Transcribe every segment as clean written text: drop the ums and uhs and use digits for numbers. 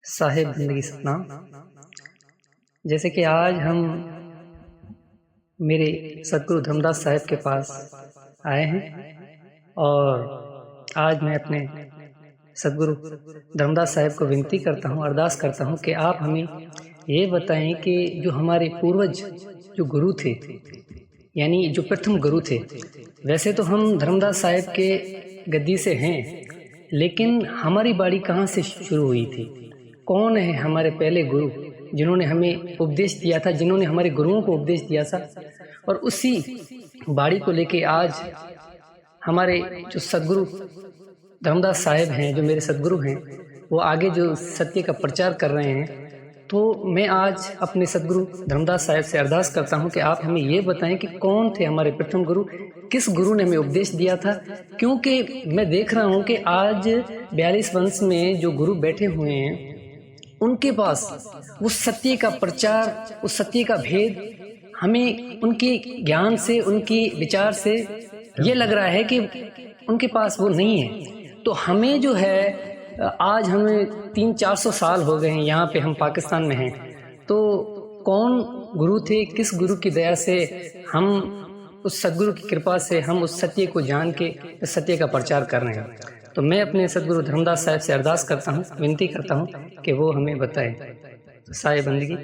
साहिब ज़िंदगी सतनाम। जैसे कि आज हम मेरे सतगुरु धर्मदास साहिब के पास आए हैं और आज मैं अपने सतगुरु धर्मदास साहिब को विनती करता हूँ, अरदास करता हूँ कि आप हमें ये बताएं कि जो हमारे पूर्वज जो गुरु थे, यानी जो प्रथम गुरु थे, वैसे तो हम धर्मदास साहिब के गद्दी से हैं, लेकिन हमारी बाड़ी कहाँ से शुरू हुई थी? कौन है हमारे पहले गुरु जिन्होंने हमें उपदेश दिया था, जिन्होंने हमारे गुरुओं को उपदेश दिया था? और उसी बाड़ी को लेके आज हमारे जो सदगुरु धर्मदास साहिब हैं, जो मेरे सदगुरु हैं, वो आगे जो सत्य का प्रचार कर रहे हैं। तो मैं आज अपने सदगुरु धर्मदास साहिब से अरदास करता हूं कि आप हमें ये बताएं कि कौन थे हमारे प्रथम गुरु, किस गुरु ने हमें उपदेश दिया था? क्योंकि मैं देख रहा हूं कि आज 42 वंश में जो गुरु बैठे हुए हैं, उनके पास उस सत्य का प्रचार, उस सत्य का भेद हमें उनके ज्ञान से, उनकी विचार से ये लग रहा है कि उनके पास वो नहीं है। तो हमें जो है, आज हमें 300-400 साल हो गए हैं, यहाँ पे हम पाकिस्तान में हैं। तो कौन गुरु थे, किस गुरु की दया से हम उस सदगुरु की कृपा से हम उस सत्य को जान के उस सत्य का प्रचार कर रहे हैं? तो मैं अपने सदगुरु धर्मदास साहिब से अरदास करता हूँ, विनती करता हूँ कि वो हमें बताएं। तो साहिब बंदगी,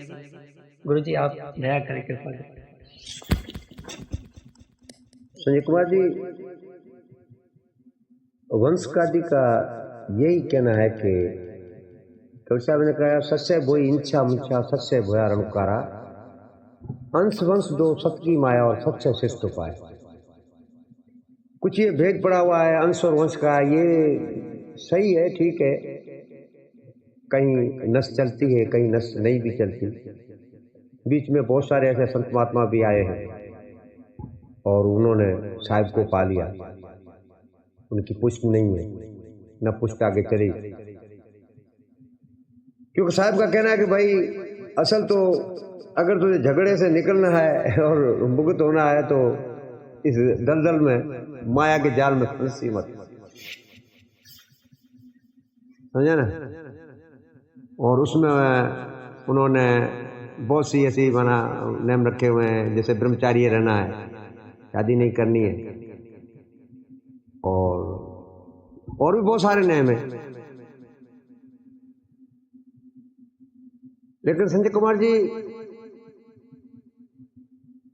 गुरु जी आप दया करें, कृपा करें। संजय कुमार जी, वंशकादि का यही कहना है कि कवि साहब ने कहा, सस्य बोई इंछा मुछा सस्य भोया रणकारा, अंश वंश दो सत की माया और सच्चा शिष्ट उपाय। कुछ ये भेद पड़ा हुआ है अंश और वंश का, ये सही है, ठीक है। कहीं नस चलती है, कहीं नस नहीं भी चलती। बीच में बहुत सारे ऐसे संत महात्मा भी आए हैं और उन्होंने साहिब को पा लिया, उनकी पुष्ट नहीं है, न पुष्ट आगे चली। क्योंकि साहिब का कहना है कि भाई असल तो अगर तुझे झगड़े से निकलना है और मुक्त होना है तो इस दलदल में, माया के जाल में फंसी मत, समझा ना। और उसमें उन्होंने बहुत सी ऐसी बना नेम रखे हुए हैं, जैसे ब्रह्मचारी रहना है, शादी नहीं करनी है, और भी बहुत सारे नेम हैं। लेकिन संजय कुमार जी,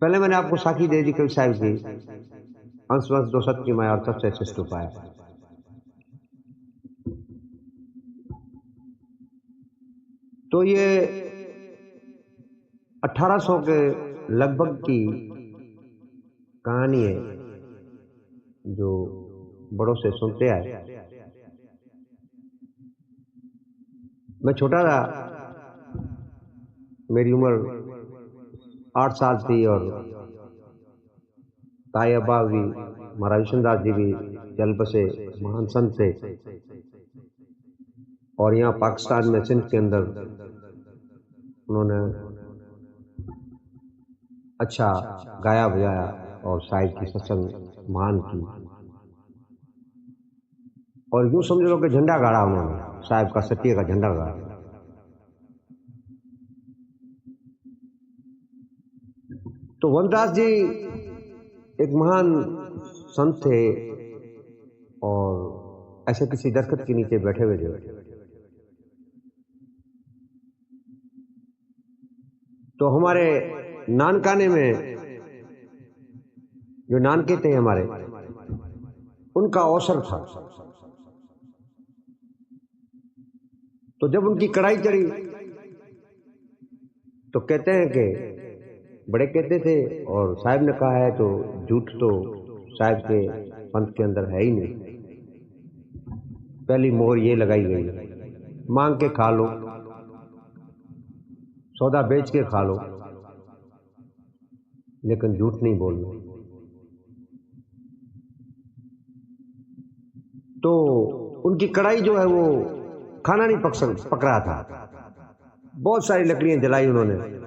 पहले मैंने आपको साखी दे दी कवि साहिब की, अंश वंश दो सत की माया और सबसे श्रेष्ठ उपाय। तो ये 1800 के लगभग की कहानी है जो बड़ों से सुनते आए। मैं छोटा था, मेरी उम्र 8 साल थी और ताई अब्बा भी, महाराज विष्णुदास जी भी चल बसे, महान संत थे। और यहाँ पाकिस्तान में सिंध के अंदर उन्होंने अच्छा गाया बजाया और साहिब की सत्संग महान की, और यूं समझ लो कि झंडा गाड़ा उन्होंने, साहिब का सत्य का झंडा गाड़ा। तो वनदास जी एक महान संत थे और ऐसे किसी दरख्त के नीचे बैठे हुए थे। तो हमारे नानकाने में जो नानके थे हमारे, उनका अवसर था। तो जब उनकी कड़ाई चढ़ी तो कहते हैं कि बड़े कहते थे, और साहिब ने कहा है तो झूठ तो साहिब के पंथ के अंदर है ही नहीं। पहली मोहर ये लगाई गई, मांग के खा लो, सौदा बेच के खा लो, लेकिन झूठ नहीं बोलना। तो उनकी कड़ाई जो है वो खाना नहीं पक रहा था। बहुत सारी लकड़ियां जलाई उन्होंने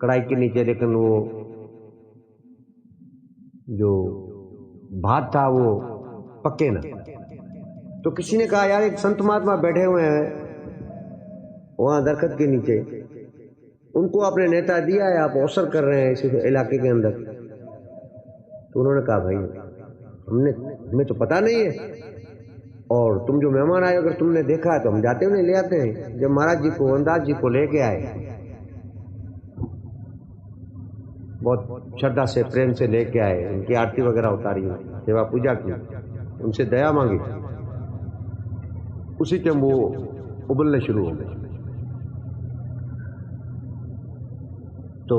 कड़ाई के नीचे, लेकिन वो जो भात था वो पके ना। तो किसी ने कहा, यार एक संत महात्मा बैठे हुए हैं वहाँ दरख्त के नीचे उनको आपने नेता दिया है, आप अवसर कर रहे हैं इस इलाके के अंदर। तो उन्होंने कहा भाई हमें तो पता नहीं है, और तुम जो मेहमान आए अगर तुमने देखा है तो हम जाते हुए ले आते हैं। जब महाराज जी को वनदास जी को लेके आए, बहुत श्रद्धा से प्रेम से लेके आए, उनकी आरती वगैरह उतारी, सेवा पूजा की, उनसे दया मांगी, उसी टाइम वो उबलने शुरू हो गए। तो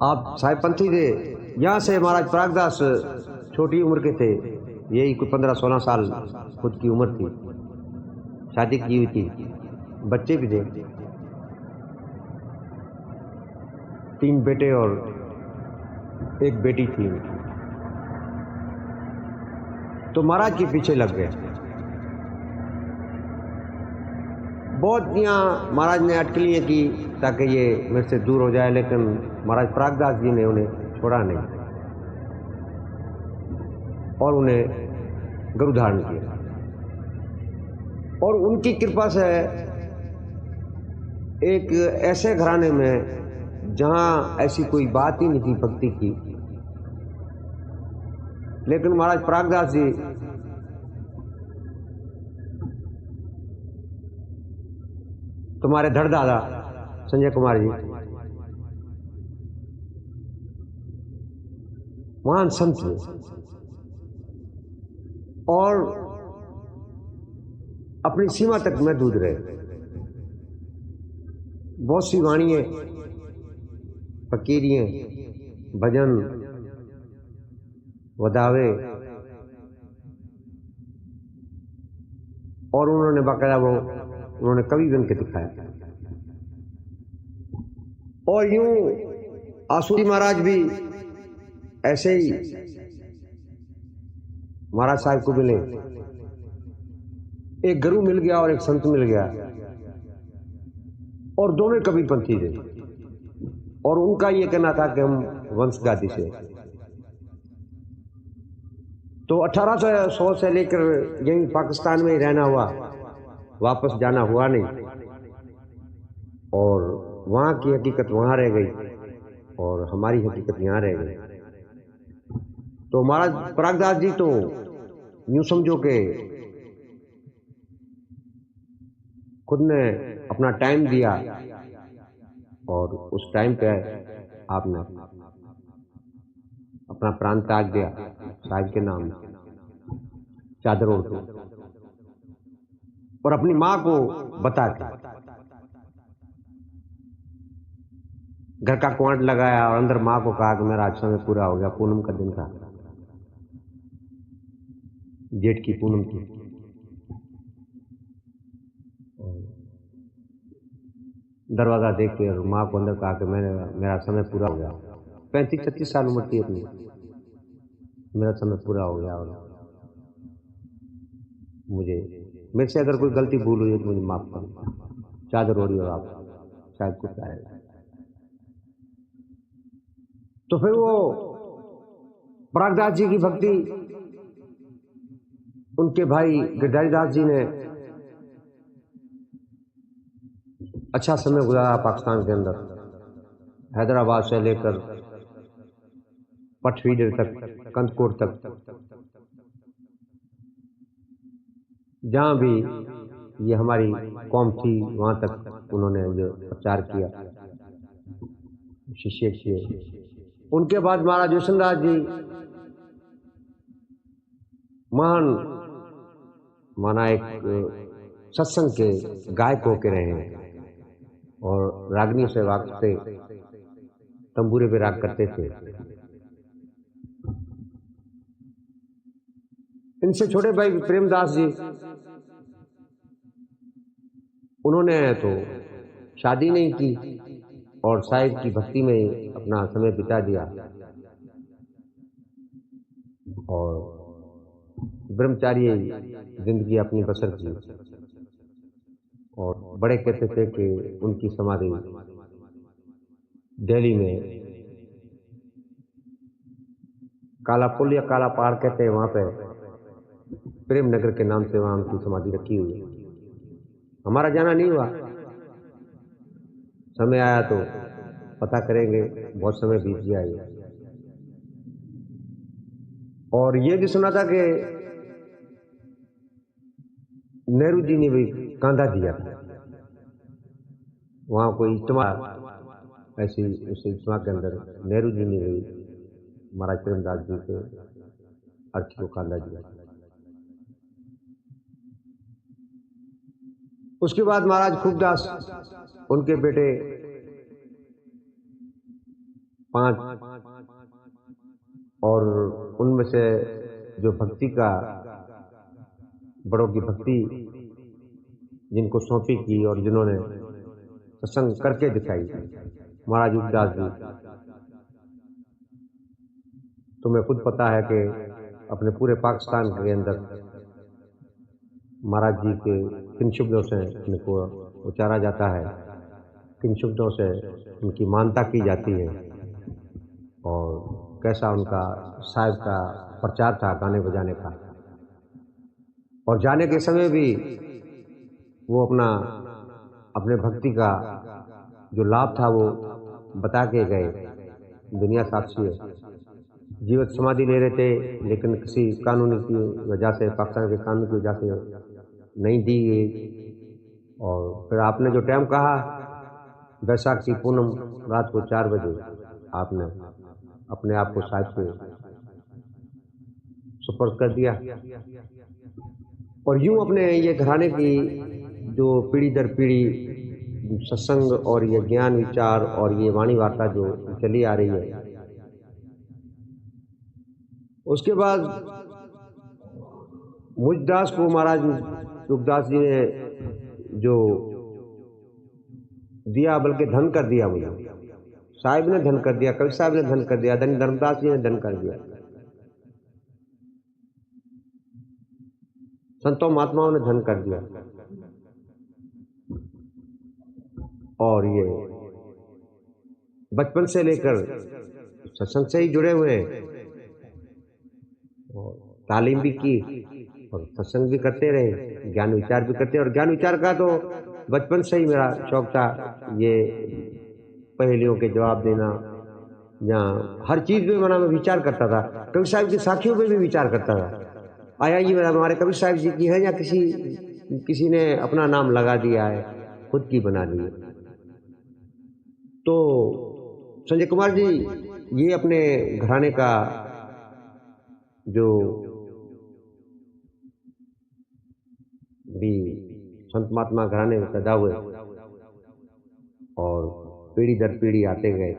आप साहेबपंथी थे, यहाँ से महाराज प्रागदास छोटी उम्र के थे, यही कोई 15-16 साल खुद की उम्र थी, शादी की हुई थी, बच्चे भी थे, 3 बेटे और 1 बेटी थी। तो महाराज के पीछे लग गए। बहुत यहाँ महाराज ने अटकलियाँ की ताकि ये मेरे से दूर हो जाए, लेकिन महाराज प्रागदास जी ने उन्हें छोड़ा नहीं और उन्हें गुरु धारण किया। और उनकी कृपा से एक ऐसे घराने में जहाँ ऐसी कोई बात ही नहीं थी भक्ति की, लेकिन महाराज प्रागदास जी तुम्हारे धड़दादा संजय कुमार जी महान संत थे और अपनी सीमा तक महदूद रहे। बहुत सी वाणियां, फकीरियां, भजन, वदावे, और उन्होंने बाकायदा उन्होंने कवि बन के दिखाया। और यूं आसूरी महाराज भी ऐसे ही महाराज साहब को मिले, एक गुरु मिल गया और एक संत मिल गया, और दोनों कविपंथी थे। और उनका ये कहना था कि हम वंशगादी से। तो 1800 से लेकर यहीं पाकिस्तान में ही रहना हुआ, वापस जाना हुआ नहीं, और वहाँ की हकीकत वहाँ रह गई और हमारी हकीकत यहाँ रह गई। तो महाराज प्रागदास जी तो यूं समझो कि खुद ने अपना टाइम दिया, और उस टाइम पे आपने अपना प्राण त्याग दिया साहिब के नाम, चादर ओढ़ के, और अपनी माँ को बता के घर का क्वांट लगाया और अंदर माँ को कहा कि मेरा आज समय पूरा हो गया। पूनम का दिन था, जेठ की पूनम थी। दरवाजा देख के और माँ को अंदर कहा कि मेरा समय पूरा हो गया। 35-36 साल उम्र थी अपनी, मेरा समय पूरा हो गया, और मेरे से अगर कोई गलती भूल हुई है तो मुझे माफ कर। चादर ओढ़ी और आप शायद कुछ आएगा। तो फिर वो प्रागदास जी की भक्ति उनके भाई गिरधारी दास जी ने अच्छा समय गुजारा पाकिस्तान के अंदर, हैदराबाद से लेकर पटफीडर तक, कंदकोट तक, जहाँ भी ये हमारी कौम थी वहाँ तक उन्होंने जो प्रचार किया, शिष्य किए। उनके बाद महाराज विष्णुदास जी महान माना एक सत्संग के गायक होके रहे हैं, और रागनी से वागते, तंबूरे पे राग करते थे। इनसे छोटे भाई प्रेमदास जी, उन्होंने तो शादी नहीं की और साहिब की भक्ति में अपना समय बिता दिया, और ब्रह्मचारी जिंदगी अपनी बसर की। और बड़े कहते थे कि उनकी समाधि दिल्ली में काला पुल या काला पहाड़ कहते हैं, वहां पे प्रेम नगर के नाम से वहां उनकी समाधि रखी हुई है। हमारा जाना नहीं हुआ। समय आया तो पता करेंगे, बहुत समय बीत गया ये। और ये भी सुना था कि नेहरू जी ने भी कांधा दिया था, वहाँ कोई इज्तिमा, ऐसी उस इज्तिमा के अंदर नेहरू जी ने भी महाराज प्रेमदास जी के अर्थी को कांधा दिया। उसके बाद महाराज खूबदास, उनके बेटे 5, और उनमें से जो भक्ति का, बड़ों की भक्ति जिनको सौंपी की और जिन्होंने सत्संग करके दिखाई, महाराज उपदास जी। तुम्हें खुद पता है कि अपने पूरे पाकिस्तान के अंदर महाराज जी के किन शब्दों से उनको उचारा जाता है, किन शब्दों से उनकी मानता की जाती है, और कैसा उनका साहिब का प्रचार था गाने बजाने का। और जाने के समय भी वो अपने भक्ति का जो लाभ था वो बता के गए। दुनिया साक्षी है, जीवित समाधि ले रहे थे, लेकिन किसी कानून की वजह से, पाकिस्तान के कानून की वजह से नहीं दी गई। और फिर आपने जो टाइम कहा, बैसाख की पूनम रात को 4 बजे आपने अपने आप को साहिब के सुपुर्द कर दिया। और यूं अपने ये घराने की जो पीढ़ी दर पीढ़ी सत्संग और ये ज्ञान विचार और ये वाणी वार्ता जो चली आ रही है, उसके बाद मुझदास को महाराज सुखदास जी ने जो दिया, बल्कि धन कर दिया, मुझे साहिब ने धन कर दिया, कवि साहब ने धन कर दिया, धनी धर्मदास जी ने धन कर दिया, संतों महात्माओं ने धन कर दिया। और ये बचपन से लेकर सत्संग से ही जुड़े हुए हैं, और तालीम भी की और सत्संग भी करते रहे, ज्ञान विचार भी करते। और ज्ञान विचार का तो बचपन से ही मेरा शौक था, ये पहेलियों के जवाब देना, या हर चीज में मैं विचार करता था। कवि साहब की साखियों में भी विचार करता था, आया ये मेरा हमारे कवि साहब जी की है या किसी ने अपना नाम लगा दिया है, खुद की बना ली है। तो संजय कुमार जी, ये अपने घराने का जो भी संत महात्मा घराने में पैदा हुए और पीढ़ी दर पीढ़ी आते गए,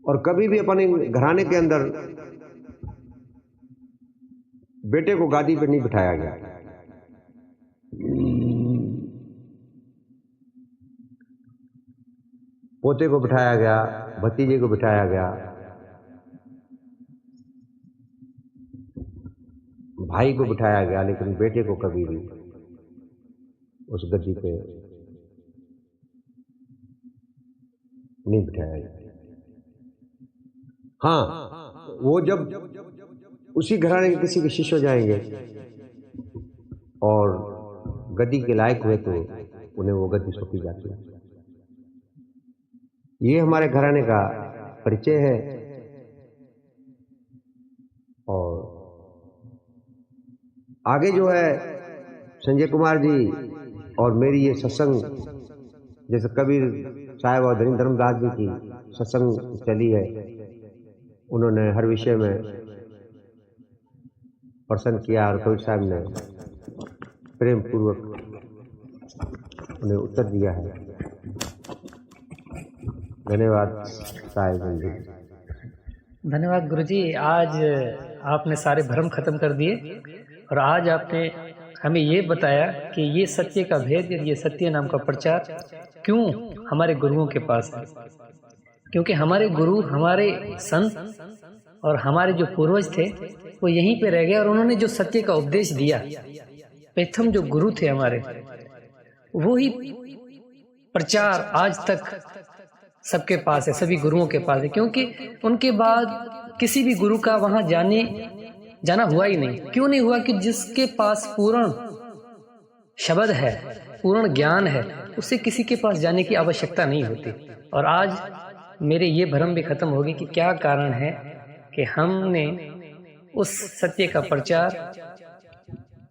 और कभी भी अपने घराने के अंदर बेटे को गादी पे नहीं बिठाया गया। पोते को बिठाया गया, भतीजे को बिठाया गया, भाई को बिठाया गया, लेकिन बेटे को कभी भी उस गद्दी पे नहीं बिठाया गया। हाँ, वो जब उसी घराने के किसी के शिष्य हो जाएंगे और गद्दी के लायक हुए तो उन्हें वो गद्दी सौंपी जाती है। ये हमारे घराने का परिचय है। और आगे जो है संजय कुमार जी और मेरी ये सत्संग, जैसे कबीर साहब और धनी धर्मदास जी की सत्संग चली है, उन्होंने हर विषय में प्रश्न किया और कबीर साहब ने प्रेम पूर्वक उन्हें उत्तर दिया है। धन्यवाद साहिब जी। धन्यवाद गुरुजी। आज आपने सारे भ्रम खत्म कर दिए और आज आपने हमें ये बताया कि ये सत्य का भेद, ये सत्य नाम का प्रचार क्यों हमारे गुरुओं के पास है। क्योंकि हमारे गुरु, हमारे संत और हमारे जो पूर्वज थे वो यहीं पे रह गए, और उन्होंने जो सत्य का उपदेश दिया, प्रथम जो गुरु थे हमारे, वो ही प्रचार आज तक सबके पास है, सभी गुरुओं के पास है। क्योंकि उनके बाद किसी भी गुरु का वहां जाना हुआ ही नहीं। क्यों नहीं हुआ? कि जिसके पास पूर्ण शब्द है, पूर्ण ज्ञान है, उसे किसी के पास जाने की आवश्यकता नहीं होती। और आज मेरे ये भ्रम भी खत्म हो गए कि क्या कारण है कि हमने उस सत्य का प्रचार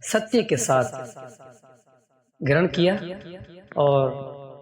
सत्य के साथ ग्रहण किया और